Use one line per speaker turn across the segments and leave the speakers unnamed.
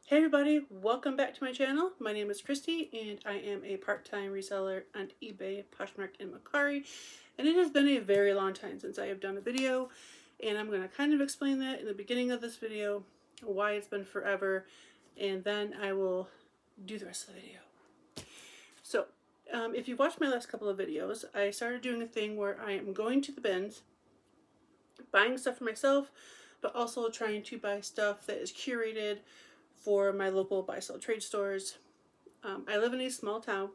Hey everybody, welcome back to my channel. My name is Christy and I am a part-time reseller on eBay, Poshmark, and mercari. And it has been a very long time since I have done a video, and I'm going to kind of explain that in the beginning of this video, why it's been forever, and then I will do the rest of the video. So, if you've watched my last couple of videos, I started doing a thing where I am going to the bins, buying stuff for myself, but also trying to buy stuff that is curated for my local buy-sell trade stores. I live in a small town,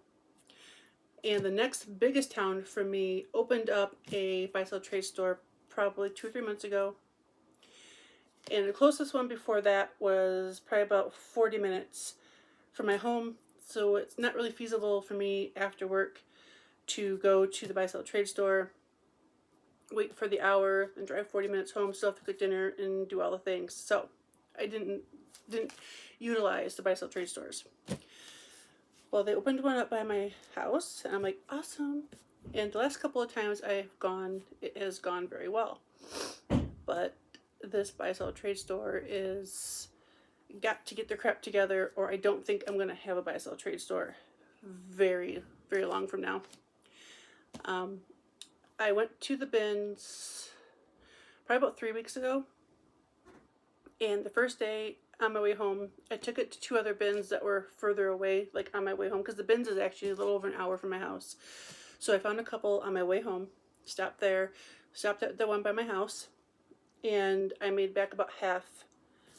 and the next biggest town from me opened up a buy-sell trade store probably 2 or 3 months ago. And the closest one before that was probably about 40 minutes from my home, so it's not really feasible for me after work to go to the buy-sell trade store, wait for the hour, and drive 40 minutes home, still have to cook dinner and do all the things. So I didn't utilize the buy-sell trade stores. Well, they opened one up by my house, and I'm like, awesome. And the last couple of times I've gone, it has gone very well. But this buy-sell trade store is got to get their crap together, or I don't think I'm going to have a buy-sell trade store very, very long from now. I went to the bins probably about 3 weeks ago, and the first day on my way home, I took it to 2 other bins that were further away, like on my way home, because the bins is actually a little over an hour from my house. So I found a couple on my way home, stopped there, stopped at the one by my house, and I made back about half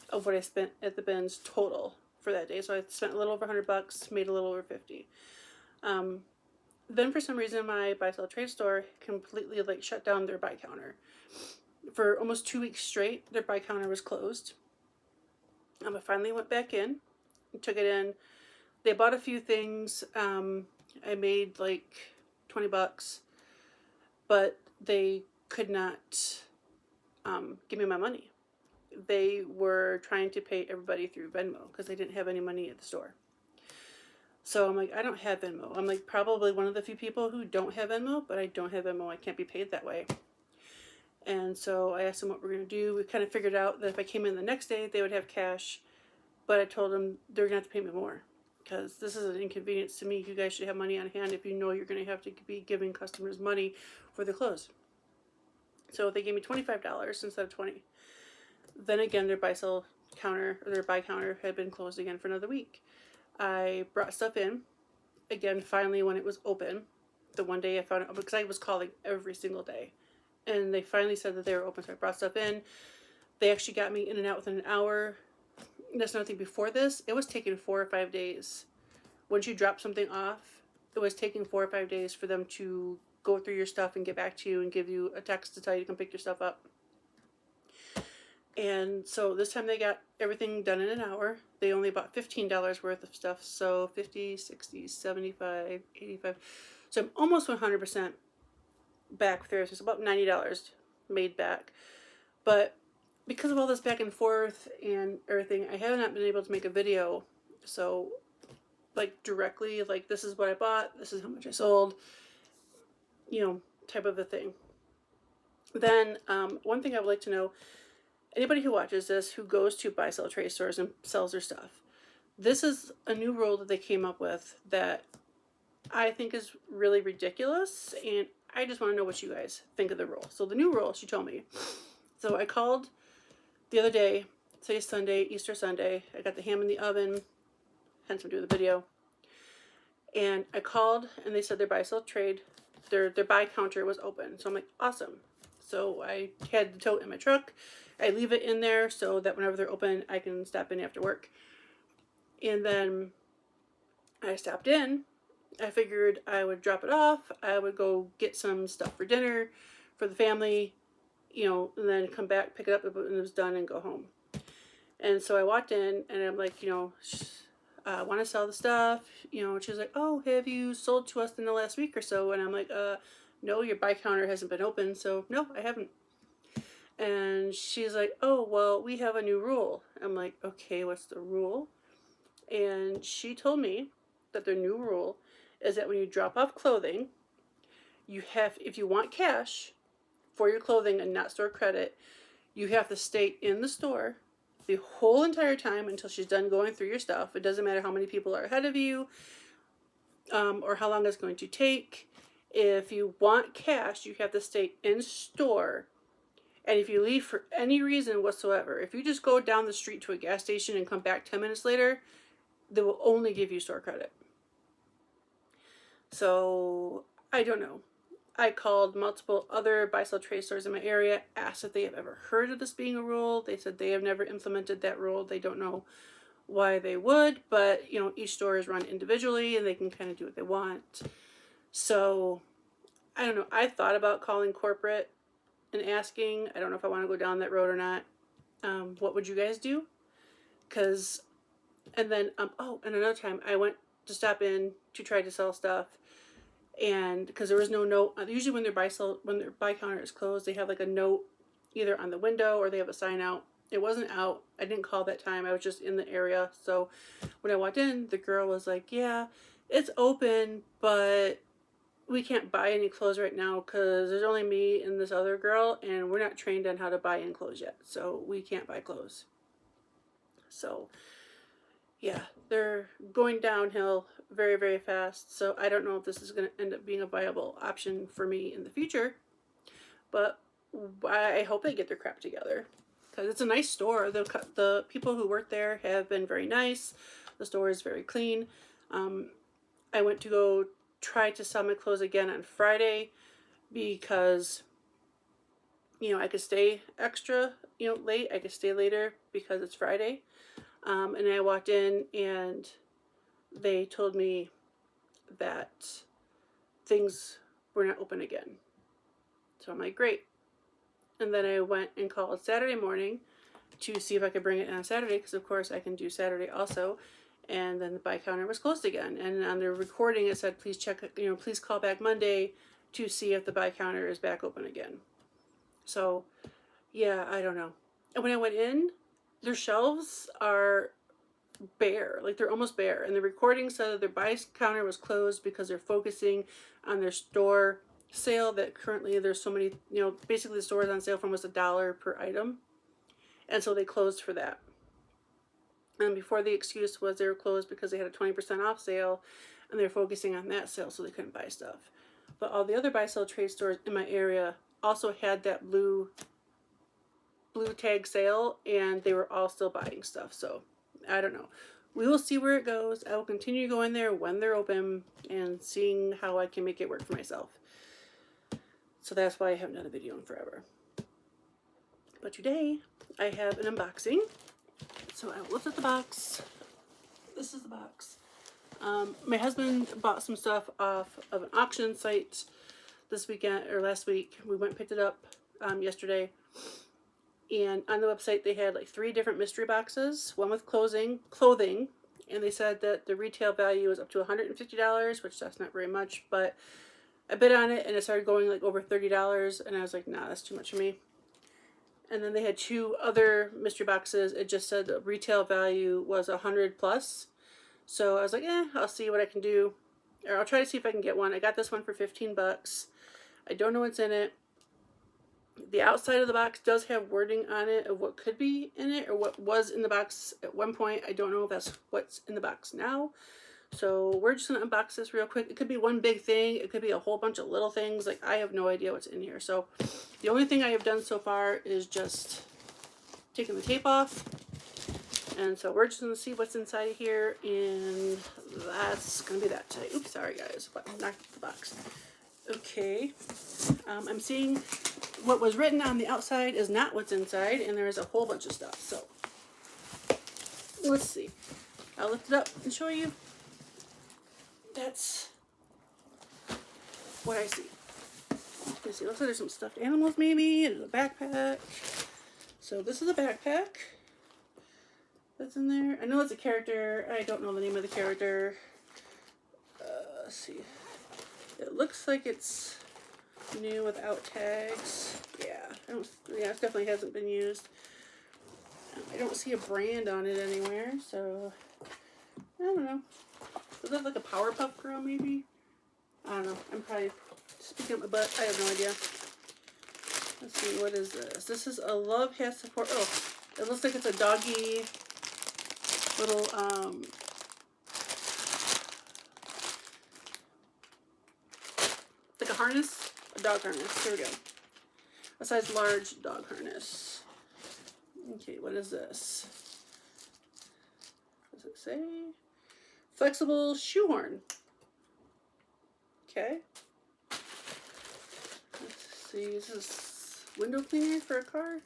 of what I spent at the bins total for that day. So I spent a little over $100, made a little over 50. Then for some reason my buy-sell trade store completely shut down their buy counter. For almost 2 weeks straight, their buy counter was closed. I finally went back in and took it in. They bought a few things. I made like $20, but they could not give me my money. They were trying to pay everybody through Venmo because they didn't have any money at the store. So I'm like, I don't have Venmo. I'm like probably one of the few people who don't have Venmo, but I don't have Venmo. I can't be paid that way. And so I asked them what we're going to do. We kind of figured out that if I came in the next day, they would have cash. But I told them they're going to have to pay me more, because this is an inconvenience to me. You guys should have money on hand if you know you're going to have to be giving customers money for their clothes. So they gave me $25 instead of $20. Then again, their buy-sell counter, or their buy counter, had been closed again for another week. I brought stuff in, again, finally when it was open. The one day I found it, because I was calling every single day. And they finally said that they were open, so I brought stuff in. They actually got me in and out within an hour. That's another thing. Before this, it was taking 4 or 5 days. Once you drop something off, it was taking 4 or 5 days for them to go through your stuff and get back to you and give you a text to tell you to come pick your stuff up. And so this time they got everything done in an hour. They only bought $15 worth of stuff. So 50, 60, 75, 85. So I'm almost 100% back with theirs. It's about $90 made back. But because of all this back and forth and everything, I have not been able to make a video. So directly, this is what I bought, this is how much I sold, type of a thing. Then one thing I would like to know, anybody who watches this who goes to buy-sell trade stores and sells their stuff, this is a new rule that they came up with that I think is really ridiculous, and I just want to know what you guys think of the rule. So the new rule, she told me. So I called the other day, today's Sunday, Easter Sunday. I got the ham in the oven, hence I'm doing the video. And I called, and they said their buy-sell trade, their buy counter was open. So I'm like, awesome. So I had the tote in my truck. I leave it in there so that whenever they're open, I can stop in after work. And then I stopped in. I figured I would drop it off. I would go get some stuff for dinner for the family, and then come back, pick it up when it was done, and go home. And so I walked in, and I'm like, I want to sell the stuff. She's like, oh, have you sold to us in the last week or so? And I'm like, no, your buy counter hasn't been open, so no, I haven't. And she's like, oh, well, we have a new rule. I'm like, okay, what's the rule? And she told me that their new rule is that when you drop off clothing, if you want cash for your clothing and not store credit, you have to stay in the store the whole entire time until she's done going through your stuff. It doesn't matter how many people are ahead of you, or how long it's going to take. If you want cash, you have to stay in store. And if you leave for any reason whatsoever, if you just go down the street to a gas station and come back 10 minutes later, they will only give you store credit. So, I don't know. I called multiple other buy-sell trade stores in my area, asked if they have ever heard of this being a rule. They said they have never implemented that rule. They don't know why they would, but you know, each store is run individually and they can kind of do what they want. So, I don't know. I thought about calling corporate and asking. I don't know if I want to go down that road or not. What would you guys do? Because, and then, oh, and another time I went to stop in to try to sell stuff, and because there was no note. Usually when their buy counter is closed, they have like a note either on the window or they have a sign out. It wasn't out. I didn't call that time. I was just in the area. So when I walked in, the girl was like, yeah, it's open, but we can't buy any clothes right now because there's only me and this other girl, and we're not trained on how to buy in clothes yet. So we can't buy clothes. So yeah, they're going downhill very, very fast. So I don't know if this is going to end up being a viable option for me in the future. But I hope they get their crap together. Because it's a nice store. The people who work there have been very nice. The store is very clean. I went to go try to sell my clothes again on Friday because, you know, I could stay extra, you know, late. I could stay later because it's Friday. And I walked in and they told me that things were not open again. So I'm like, great. And then I went and called Saturday morning to see if I could bring it in on Saturday, because of course I can do Saturday also. And then the buy counter was closed again. And on the recording it said, please check, you know, please call back Monday to see if the buy counter is back open again. So yeah, I don't know. And when I went in, their shelves are bare, like they're almost bare. And the recording said that their buy counter was closed because they're focusing on their store sale, that currently there's so many, you know, basically the store is on sale for almost $1 per item. And so they closed for that. And before, the excuse was they were closed because they had a 20% off sale and they're focusing on that sale, so they couldn't buy stuff. But all the other buy-sell trade stores in my area also had that blue tag sale, and they were all still buying stuff. So I don't know. We will see where it goes. I will continue going there when they're open and seeing how I can make it work for myself. So that's why I haven't done a video in forever. But today I have an unboxing. So I looked at the box. This is the box. My husband bought some stuff off of an auction site this weekend, or last week. We went and picked it up yesterday. And on the website they had like 3 different mystery boxes, one with clothing, and they said that the retail value is up to $150, which that's not very much, but I bid on it and it started going like over $30, and I was like, nah, that's too much for me. And then they had 2 other mystery boxes. It just said the retail value was $100 plus. So I was like, I'll see what I can do, or I'll try to see if I can get one. I got this one for $15. I don't know what's in it. The outside of the box does have wording on it of what could be in it, or what was in the box at one point. I don't know if that's what's in the box now. So we're just going to unbox this real quick. It could be one big thing. It could be a whole bunch of little things. Like, I have no idea what's in here. So the only thing I have done so far is just taking the tape off. And so we're just going to see what's inside of here. And that's going to be that today. Oops, sorry guys. But knocked the box. Okay. I'm seeing what was written on the outside is not what's inside. And there's a whole bunch of stuff. So let's see. I'll lift it up and show you. That's what I see. Let's see, looks like there's some stuffed animals maybe. There's a backpack. So this is a backpack that's in there. I know it's a character. I don't know the name of the character. Let's see. It looks like it's new without tags. Yeah, it definitely hasn't been used. I don't see a brand on it anywhere, so I don't know. Is that like a Powerpuff Girl, maybe? I don't know. I'm probably speaking up my butt. I have no idea. Let's see, what is this? This is a Love Has Support. Oh, It looks like it's a doggy little, like a harness, a dog harness. Here we go. A size large dog harness. Okay, what is this? What does it say? Flexible shoehorn. Okay. Let's see, this is window cleaner for a car.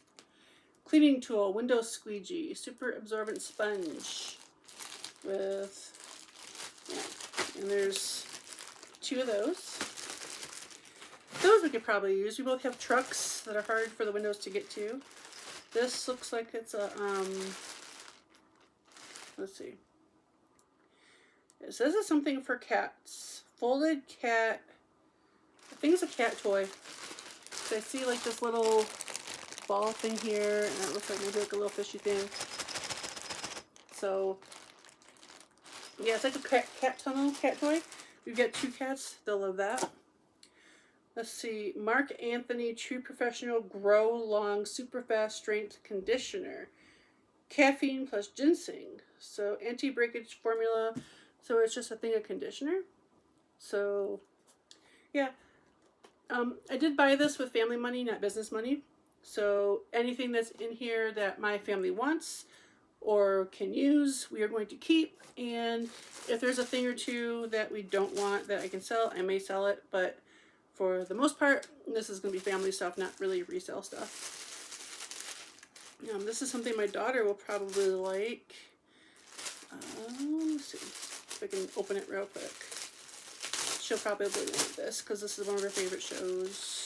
Cleaning tool, window squeegee, super absorbent sponge with, yeah, and there's 2 of those. Those we could probably use. We both have trucks that are hard for the windows to get to. This looks like it's a, let's see. It says it's something for cats. Folded cat, I think it's a cat toy. So I see like this little ball thing here, and it looks like maybe like a little fishy thing. So, yeah, it's like a cat tunnel, cat toy. You get 2 cats, they'll love that. Let's see, Mark Anthony True Professional Grow Long Super Fast Strength Conditioner. Caffeine plus ginseng. So anti-breakage formula. So it's just a thing of conditioner. So yeah. I did buy this with family money, not business money. So anything that's in here that my family wants or can use, we are going to keep. And if there's a thing or 2 that we don't want that I can sell, I may sell it. But for the most part, this is going to be family stuff, not really resale stuff. This is something my daughter will probably like. Let's see if I can open it real quick. She'll probably want this because this is one of her favorite shows.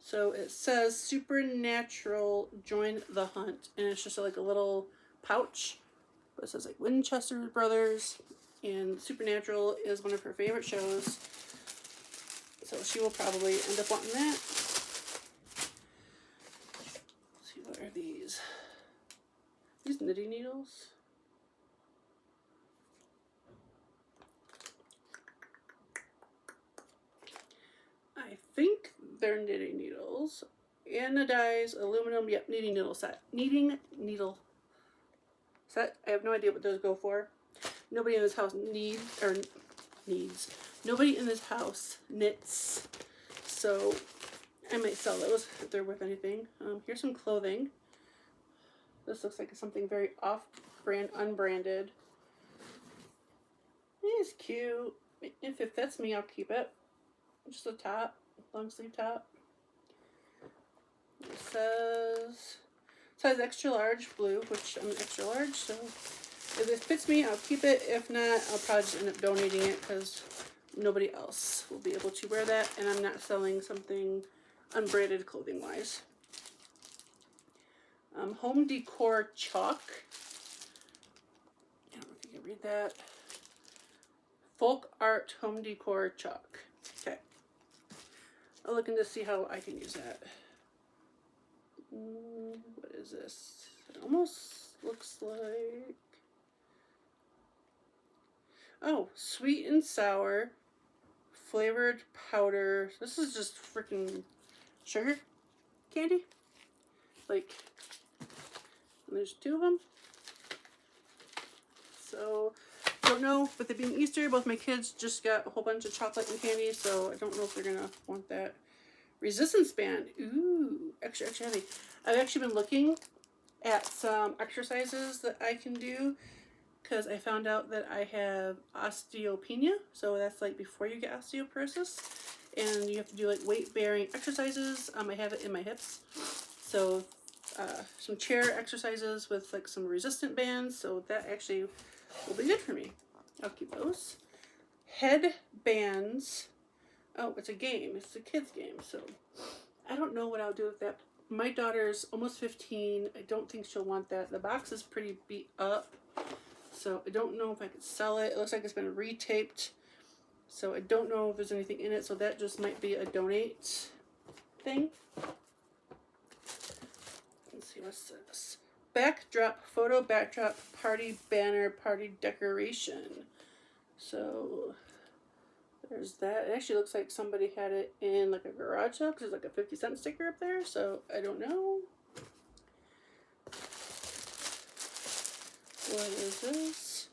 So it says Supernatural Join the Hunt, and it's just like a little pouch. But it says like Winchester Brothers, and Supernatural is one of her favorite shows. So she will probably end up wanting that. Let's see, what are these? These knitting needles. I think they're knitting needles. Anodized aluminum, yep, knitting needle set. Knitting needle set. I have no idea what those go for. Nobody in this house needs. Nobody in this house knits, so I might sell those if they're worth anything. Here's some clothing. This looks like something very off-brand, unbranded. It's cute. If it fits me, I'll keep it. Just a top, long sleeve top. It says size extra large blue, which I'm an extra large, so if it fits me, I'll keep it. If not, I'll probably just end up donating it because nobody else will be able to wear that, and I'm not selling something unbranded clothing-wise. Home decor chalk. I don't know if you can read that. Folk art home decor chalk. Okay. I'll look into see how I can use that. What is this? It almost looks like... Oh, sweet and sour flavored powder. This is just freaking sugar candy. Like, and there's 2 of them. So, don't know, with it being Easter, both my kids just got a whole bunch of chocolate and candy, so I don't know if they're gonna want that. Resistance band. Ooh, extra, extra heavy. I've actually been looking at some exercises that I can do because I found out that I have osteopenia. So that's like before you get osteoporosis, and you have to do like weight-bearing exercises. I have it in my hips. So some chair exercises with like some resistant bands. So that actually will be good for me. I'll keep those. Headbands. Oh, it's a game. It's a kid's game. So I don't know what I'll do with that. My daughter's almost 15. I don't think she'll want that. The box is pretty beat up. So I don't know if I could sell it. It looks like it's been retaped. So I don't know if there's anything in it. So that just might be a donate thing. Let's see, what's this? Backdrop, photo backdrop, party banner, party decoration. So there's that. It actually looks like somebody had it in like a garage sale because there's like a 50-cent sticker up there. So I don't know. What is this?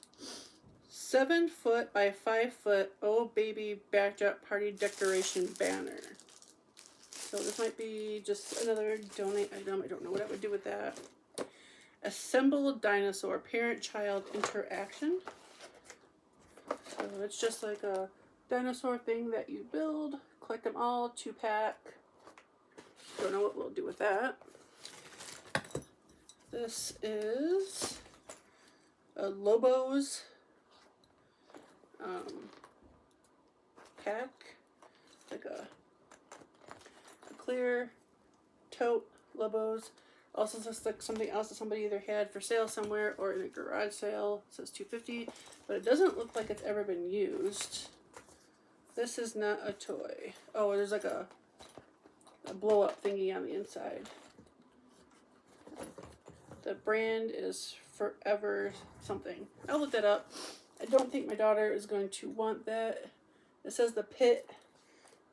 7 foot by 5 foot Oh Baby backdrop party decoration banner. So this might be just another donate item. I don't know what I would do with that. Assemble dinosaur parent-child interaction. So it's just like a dinosaur thing that you build. Collect them all, 2-pack. Don't know what we'll do with that. This is a Lobos pack. Like a clear tote Lobos. Also looks like something else that somebody either had for sale somewhere or in a garage sale. It says $2.50, but it doesn't look like it's ever been used. This is not a toy. Oh, there's like a blow up thingy on the inside. The brand is Forever something. I'll look that up. I don't think my daughter is going to want that. It says the pit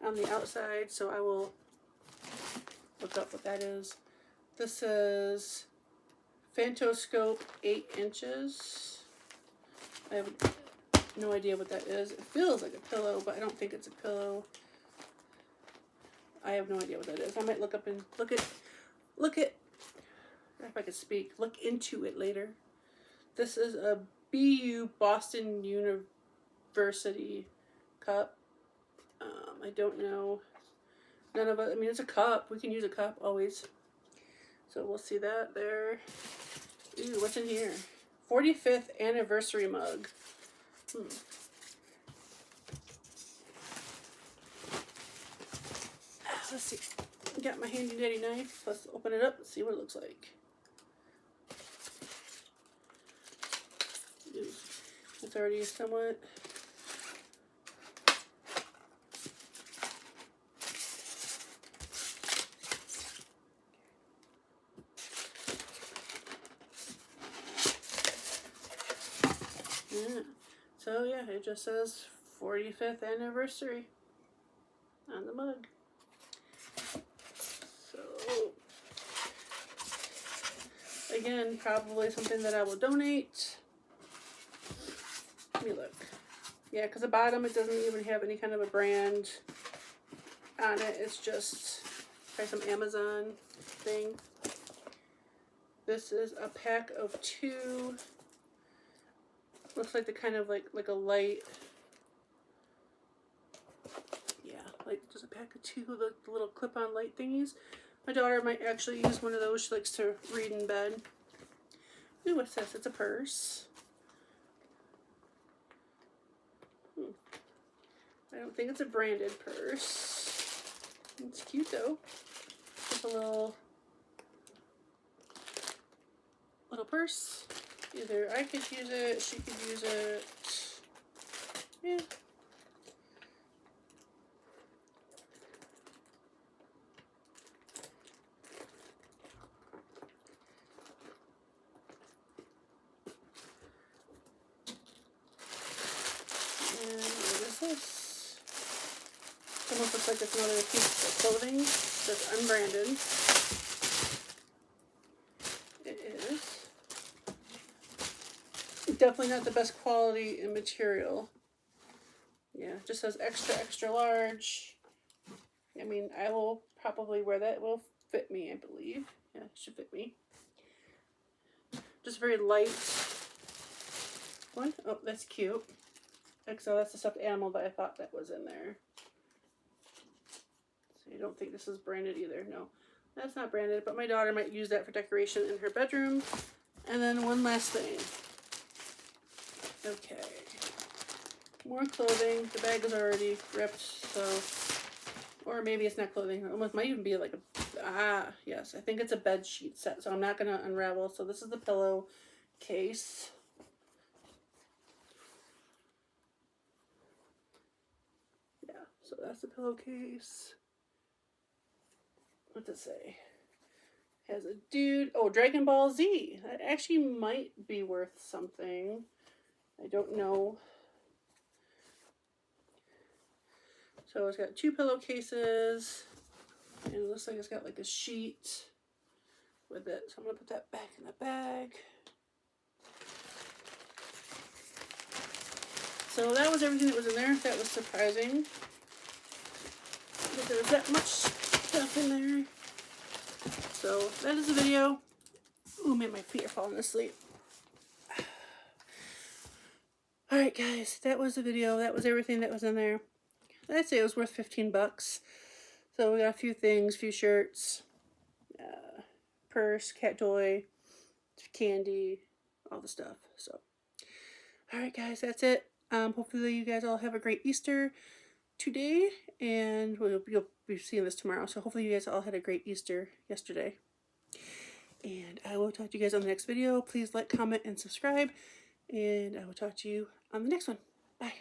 on the outside, so I will look up what that is. This is Phantoscope 8 inches. I have no idea what that is. It feels like a pillow, but I don't think it's a pillow. I have no idea what that is. I might look up and look at, if I could speak, look into it later. This is a BU Boston University cup. I don't know. None of it. I mean, it's a cup. We can use a cup always. So we'll see that there. Ooh, what's in here? 45th anniversary mug. Let's see. Got my handy dandy knife. Let's open it up and see what it looks like. Ooh, it's already somewhat. Yeah. So yeah, it just says 45th anniversary on the mug. So again, probably something that I will donate. Let me look. Yeah, because the bottom, it doesn't even have any kind of a brand on it. It's just probably some Amazon thing. This is a pack of 2. Looks like the kind of like a light. Yeah, like just a pack of 2 the little clip-on light thingies. My daughter might actually use one of those. She likes to read in bed. Ooh, what's this? It's a purse. I don't think it's a branded purse. It's cute though. Just a little purse. Either I could use it, she could use it. Yeah. And what is this? It almost looks like it's another piece of clothing that's unbranded. Definitely not the best quality in material. Yeah, it just says extra large. I mean, I will probably wear that. It will fit me, I believe. Yeah, it should fit me. Just very light one. Oh, that's cute. So that's the stuffed animal that I thought that was in there. So you don't think this is branded either? No, that's not branded, but my daughter might use that for decoration in her bedroom. And then one last thing. Okay, more clothing. The bag is already ripped, so, or maybe it's not clothing. It almost might even be like yes, I think it's a bed sheet set, so I'm not going to unravel. So this is the pillow case. Yeah, so that's the pillowcase. What's it say? Has a dude. Oh, Dragon Ball Z. That actually might be worth something. I don't know. So it's got 2 pillowcases, and it looks like it's got like a sheet with it. So I'm gonna put that back in the bag. So that was everything that was in there. That was surprising that there was that much stuff in there. So that is the video. Ooh, man, my feet are falling asleep. Alright guys, that was the video. That was everything that was in there. I'd say it was worth 15 bucks. So we got a few things, few shirts, purse, cat toy, candy, all the stuff. So, alright guys, that's it. Hopefully you guys all have a great Easter today, and you'll be seeing this tomorrow. So hopefully you guys all had a great Easter yesterday. And I will talk to you guys on the next video. Please like, comment, and subscribe. And I will talk to you on the next one. Bye.